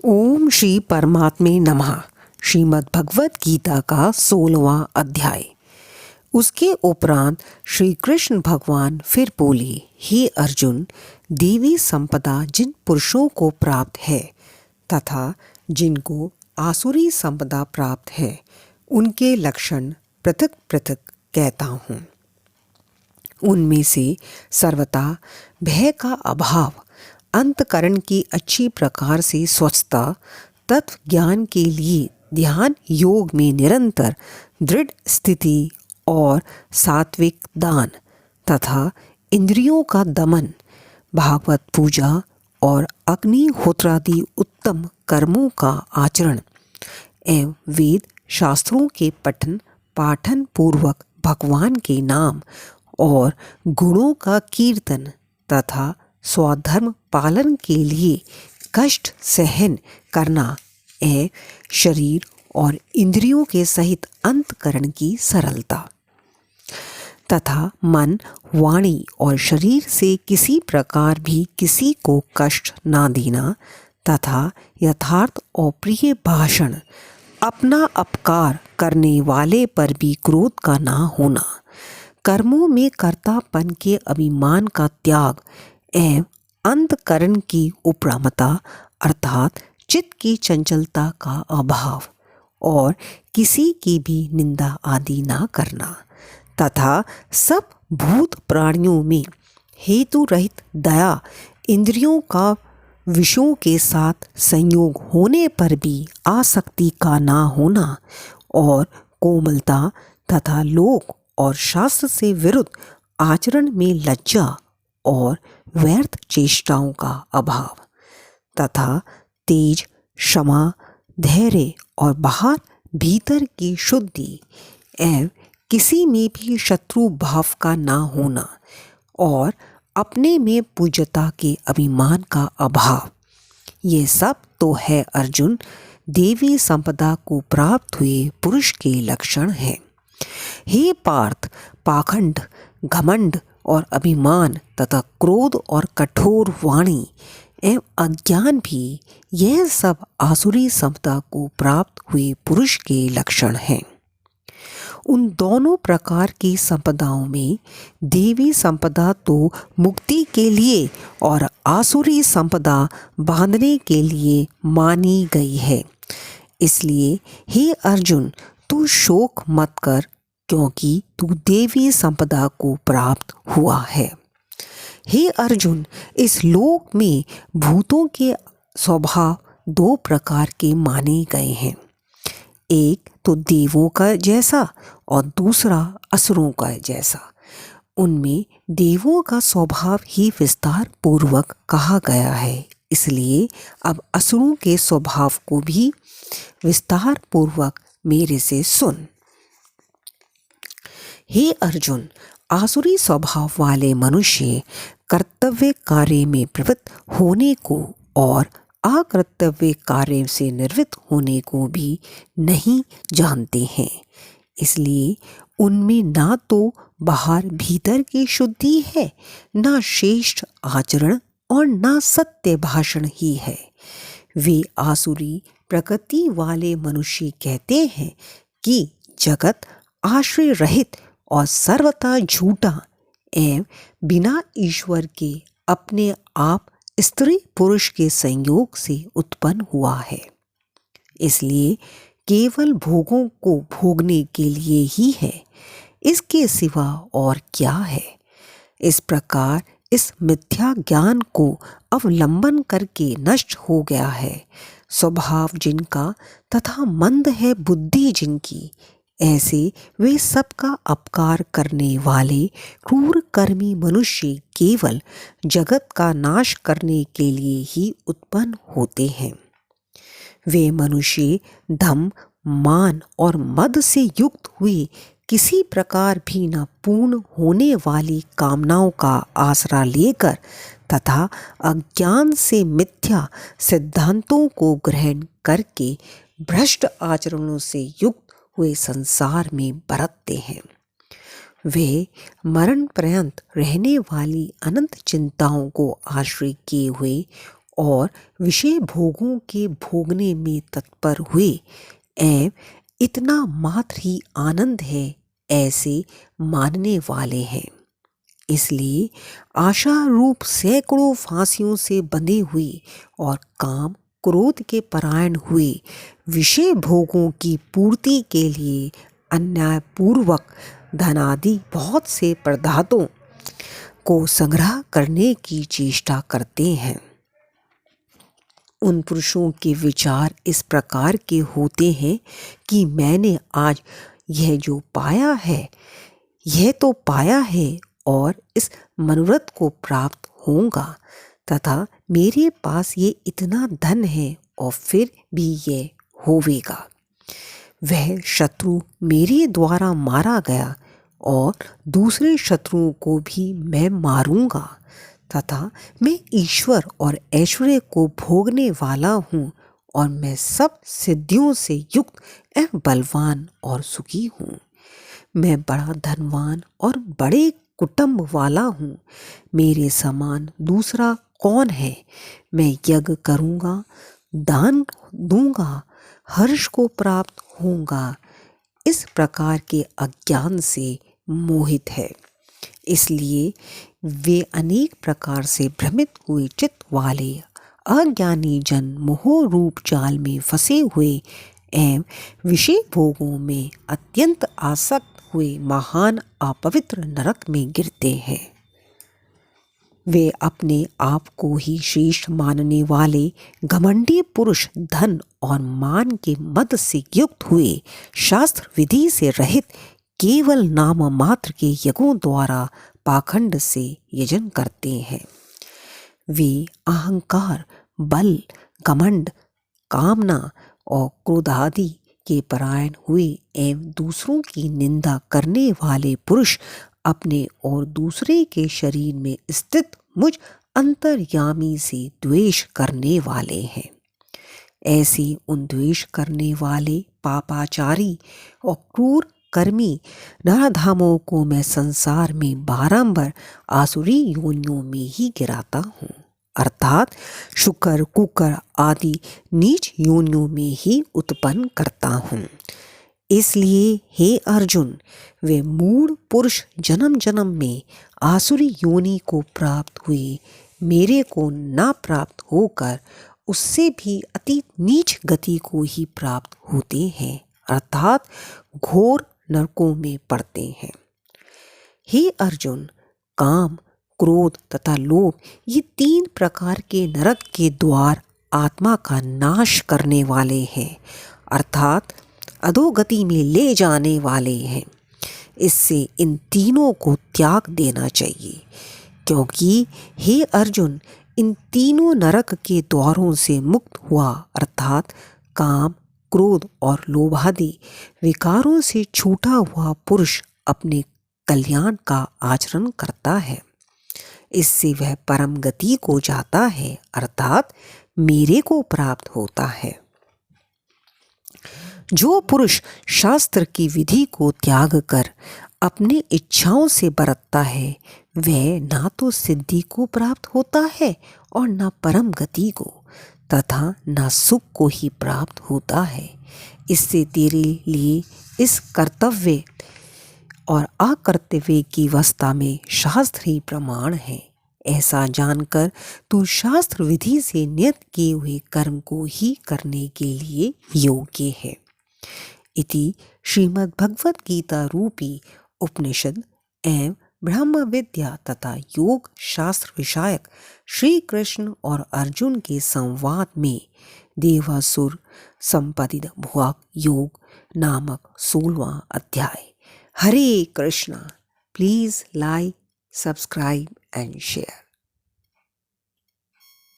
ओम श्री परमात्मे नमः। श्रीमद् भगवत गीता का 16वां अध्याय। उसके उपरांत श्री कृष्ण भगवान फिर बोले, हे अर्जुन, देवी संपदा जिन पुरुषों को प्राप्त है तथा जिनको आसुरी संपदा प्राप्त है, उनके लक्षण पृथक पृथक कहता हूँ। उनमें से सर्वथा भय का अभाव, अंतकरण की अच्छी प्रकार से स्वच्छता, तत्व ज्ञान के लिए ध्यान योग में निरंतर दृढ़ स्थिति और सात्विक दान तथा इंद्रियों का दमन, भागवत पूजा और अग्निहोत्रादि उत्तम कर्मों का आचरण एवं वेद शास्त्रों के पठन पाठन पूर्वक भगवान के नाम और गुणों का कीर्तन तथा स्वधर्म पालन के लिए कष्ट सहन करना एवं शरीर और इंद्रियों के सहित अंतकरण की सरलता तथा मन, वाणी और शरीर से किसी प्रकार भी किसी को कष्ट ना देना तथा यथार्थ और प्रिय भाषण, अपना अपकार करने वाले पर भी क्रोध का ना होना, कर्मों में कर्तापन के अभिमान का त्याग एवं अंतकरण की उपरामता अर्थात चित्त की चंचलता का अभाव और किसी की भी निंदा आदि ना करना तथा सब भूत प्राणियों में हेतु रहित दया, इंद्रियों का विषयों के साथ संयोग होने पर भी आसक्ति का ना होना और कोमलता तथा लोक और शास्त्र से विरुद्ध आचरण में लज्जा और व्यर्थ चेष्टाओं का अभाव तथा तेज, क्षमा, धैर्य और बाहर भीतर की शुद्धि एवं किसी में भी शत्रु भाव का ना होना और अपने में पूज्यता के अभिमान का अभाव, ये सब तो है अर्जुन देवी संपदा को प्राप्त हुए पुरुष के लक्षण हैं। हे पार्थ, पाखंड, घमंड और अभिमान तथा क्रोध और कठोर वाणी एवं अज्ञान भी यह सब आसुरी संपदा को प्राप्त हुए पुरुष के लक्षण हैं। उन दोनों प्रकार की संपदाओं में देवी संपदा तो मुक्ति के लिए और आसुरी संपदा बांधने के लिए मानी गई है। इसलिए हे अर्जुन, तू शोक मत कर, क्योंकि तू देवी संपदा को प्राप्त हुआ है। हे अर्जुन, इस लोक में भूतों के स्वभाव दो प्रकार के माने गए हैं, एक तो देवों का जैसा और दूसरा असुरों का जैसा। उनमें देवों का स्वभाव ही विस्तार पूर्वक कहा गया है, इसलिए अब असुरों के स्वभाव को भी विस्तार पूर्वक मेरे से सुन। हे अर्जुन, आसुरी स्वभाव वाले मनुष्य कर्तव्य कार्य में प्रवृत्त होने को और अकर्तव्य कार्य से निवृत्त होने को भी नहीं जानते हैं। इसलिए उनमें ना तो बाहर भीतर की शुद्धि है, ना श्रेष्ठ आचरण और ना सत्य भाषण ही है। वे आसुरी प्रकृति वाले मनुष्य कहते हैं कि जगत आश्रय रहित और सर्वथा झूठा एवं बिना ईश्वर के अपने आप स्त्री पुरुष के संयोग से उत्पन्न हुआ है, इसलिए केवल भोगों को भोगने के लिए ही है, इसके सिवा और क्या है। इस प्रकार इस मिथ्या ज्ञान को अवलंबन करके नष्ट हो गया है स्वभाव जिनका तथा मंद है बुद्धि जिनकी, ऐसे वे सबका अपकार करने वाले क्रूर कर्मी मनुष्य केवल जगत का नाश करने के लिए ही उत्पन्न होते हैं। वे मनुष्य धम, मान और मद से युक्त हुए किसी प्रकार भी न पूर्ण होने वाली कामनाओं का आसरा लेकर तथा अज्ञान से मिथ्या सिद्धांतों को ग्रहण करके भ्रष्ट आचरणों से युक्त हुए संसार में बरतते हैं। वे मरण पर्यंत रहने वाली अनंत चिंताओं को आश्रय किए हुए और विषय भोगों के भोगने में तत्पर हुए एवं इतना मात्र ही आनंद है ऐसे मानने वाले हैं। इसलिए आशा रूप सैकड़ों फांसियों से बंधे हुए और काम क्रोध के परायण हुए विषय भोगों की पूर्ति के लिए अन्यायपूर्वक धनादि बहुत से पदार्थों को संग्रह करने की चेष्टा करते हैं। उन पुरुषों के विचार इस प्रकार के होते हैं कि मैंने आज यह जो पाया है यह तो पाया है और इस मनोरथ को प्राप्त होगा, तथा मेरे पास ये इतना धन है और फिर भी यह होवेगा। वह शत्रु मेरे द्वारा मारा गया और दूसरे शत्रुओं को भी मैं मारूंगा, तथा मैं ईश्वर और ऐश्वर्य को भोगने वाला हूँ और मैं सब सिद्धियों से युक्त एवं बलवान और सुखी हूँ। मैं बड़ा धनवान और बड़े कुटुंब वाला हूँ। मेरे समान दूसरा कौन है? मैं यज्ञ करूँगा, दान दूंगा, हर्ष को प्राप्त होऊंगा। इस प्रकार के अज्ञान से मोहित है। इसलिए वे अनेक प्रकार से भ्रमित हुए चित्त वाले अज्ञानी जन मोह रूप जाल में फंसे हुए एवं विषय भोगों में अत्यंत आसक्त हुए महान अपवित्र नरक में गिरते हैं। वे अपने आप को ही श्रेष्ठ मानने वाले घमंडी पुरुष धन और मान के मद से युक्त हुए शास्त्र विधि से रहित केवल नाम मात्र के यज्ञों द्वारा पाखंड से यजन करते हैं। वे अहंकार, बल, घमंड, कामना और क्रोधादि के परायण हुए एवं दूसरों की निंदा करने वाले पुरुष अपने और दूसरे के शरीर में स्थित मुझ अंतर्यामी से द्वेष करने वाले हैं। ऐसे उन द्वेष करने वाले पापाचारी और क्रूर कर्मी नरधामों को मैं संसार में बारंबार आसुरी योनियों में ही गिराता हूँ, अर्थात शुकर, कुकर आदि नीच योनियों में ही उत्पन्न करता हूँ। इसलिए हे अर्जुन, वे मूढ़ पुरुष जन्म जन्म में आसुरी योनि को प्राप्त हुए मेरे को न प्राप्त होकर उससे भी अति नीच गति को ही प्राप्त होते हैं, अर्थात घोर नरकों में पड़ते हैं। हे अर्जुन, काम, क्रोध तथा लोभ ये तीन प्रकार के नरक के द्वार आत्मा का नाश करने वाले हैं, अर्थात अधोगति में ले जाने वाले हैं। इससे इन तीनों को त्याग देना चाहिए, क्योंकि हे अर्जुन, इन तीनों नरक के द्वारों से मुक्त हुआ अर्थात काम, क्रोध और लोभादि विकारों से छूटा हुआ पुरुष अपने कल्याण का आचरण करता है। इससे वह परम गति को जाता है, अर्थात मेरे को प्राप्त होता है। जो पुरुष शास्त्र की विधि को त्याग कर अपनी इच्छाओं से बरतता है, वह ना तो सिद्धि को प्राप्त होता है और न परम गति को, तथा न सुख को ही प्राप्त होता है। इससे तेरे लिए इस कर्तव्य और अकर्तव्य की अवस्था में शास्त्र ही प्रमाण है। ऐसा जानकर तू शास्त्र विधि से नियत किए हुए कर्म को ही करने के लिए योग्य है। इति श्रीमद् भगवद गीता रूपी उपनिषद एवं ब्रह्म विद्या तथा योग शास्त्र विषयक श्री कृष्ण और अर्जुन के संवाद में देवासुर संपादित भुआक योग नामक 16वां अध्याय। Hare Krishna. Please like, subscribe and share.